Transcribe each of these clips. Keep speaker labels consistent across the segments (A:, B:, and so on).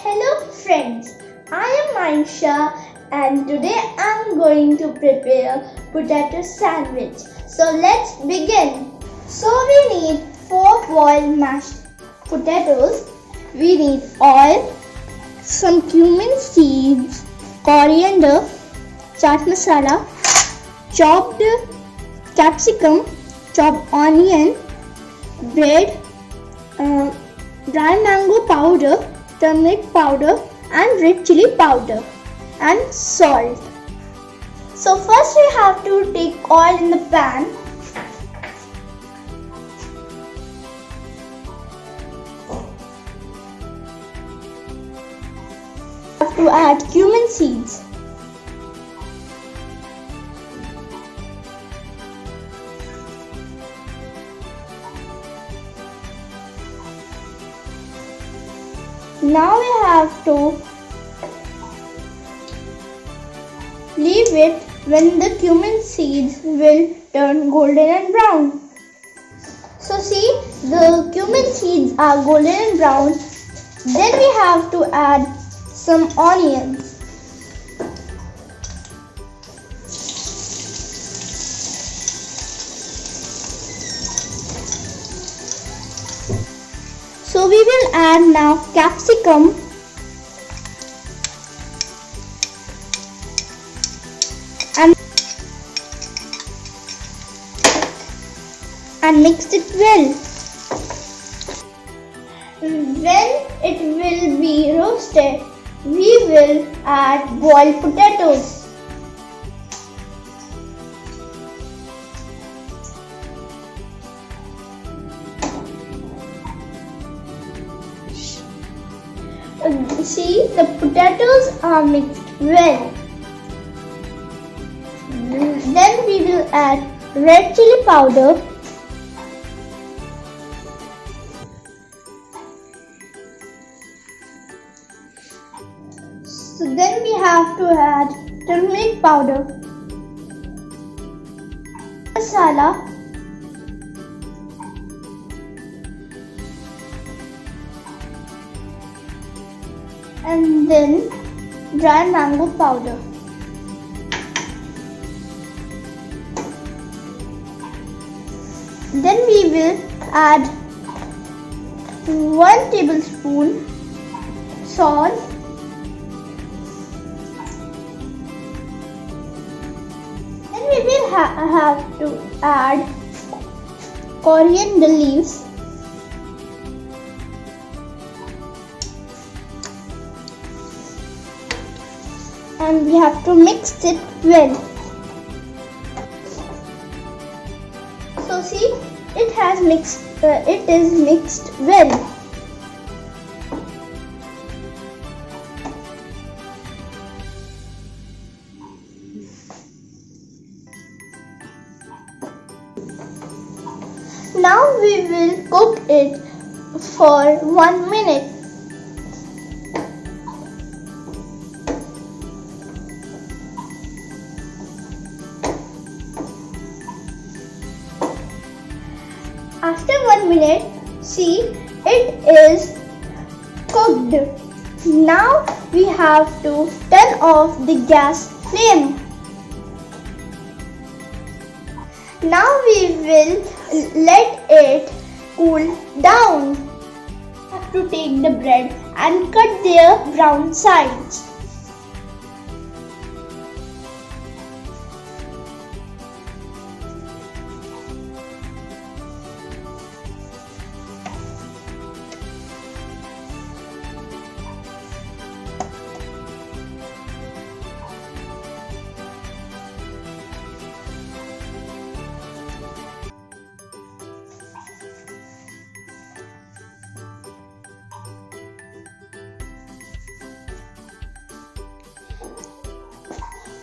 A: Hello friends, I am Maisha and today I am going to prepare potato sandwich. So let's begin. So we need 4 boiled mashed potatoes. We need oil, some cumin seeds, coriander, chaat masala, chopped capsicum, chopped onion, bread, dry mango powder, turmeric powder and red chilli powder and salt. So first we have to take oil in the pan. We have to add cumin seeds. Now we have to leave it when the cumin seeds will turn golden and brown. So see, the cumin seeds are golden and brown. Then we have to add some onions. So we will add now capsicum and mix it well. When it will be roasted, we will add boiled potatoes. See, the potatoes are mixed well. Then we will add red chilli powder, so then we have to add turmeric powder, masala, and then dry mango powder. Then we will add 1 tablespoon salt, then we will have to add coriander leaves, and we have to mix it well. So see, it is mixed well. Now we will cook it for 1 minute. After 1 minute, see, it is cooked. Now we have to turn off the gas flame. Now we will let it cool down. We have to take the bread and cut their brown sides.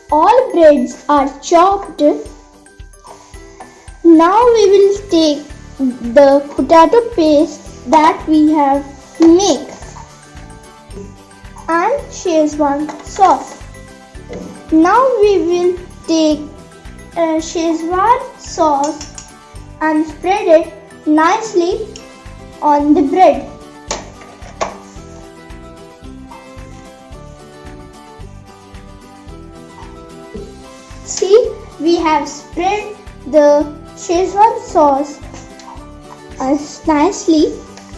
A: All breads are chopped. Now we will take the potato paste that we have made and Szechuan sauce. Now we will take Szechuan sauce and spread it nicely on the bread. See, we have spread the Szechuan sauce nicely,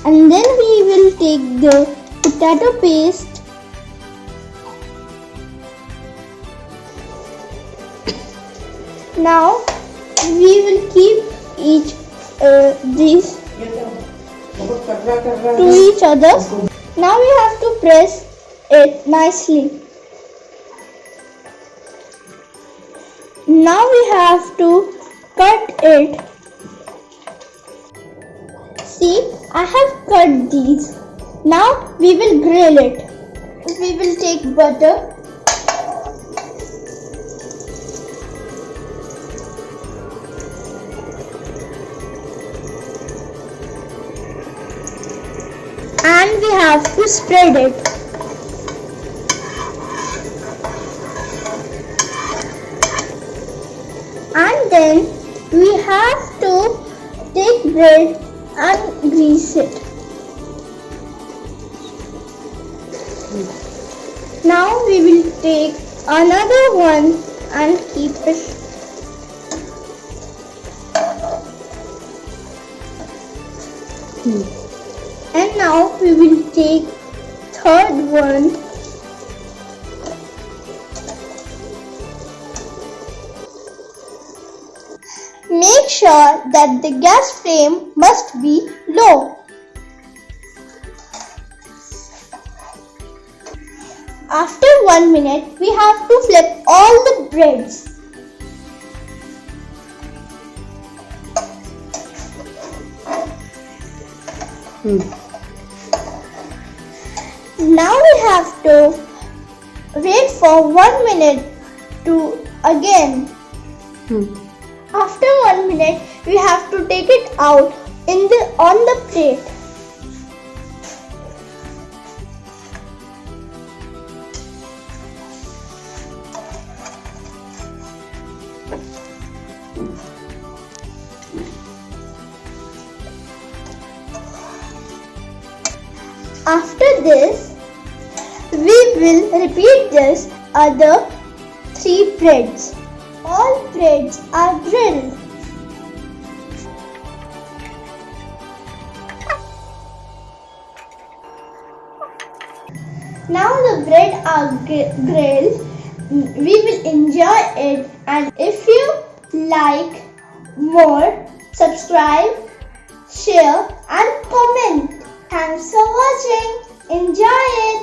A: and then we will take the potato paste now. We will keep these to each other. Now we have to press it nicely. Now we have to cut it. See, I have cut these. Now we will grill it. We will take butter. And we have to spread it. And then we have to take bread and grease it. Now we will take another one and keep it. And now we will take third one. Make sure that the gas flame must be low. After 1 minute, we have to flip all the breads. Now we have to wait for 1 minute to again. After 1 minute, we have to take it out on the plate. After this, we will repeat this other 3 breads. All breads are grilled. Now the bread are grilled. We will enjoy it, and if you like more, subscribe, share and comment. Thanks for watching. Enjoy it.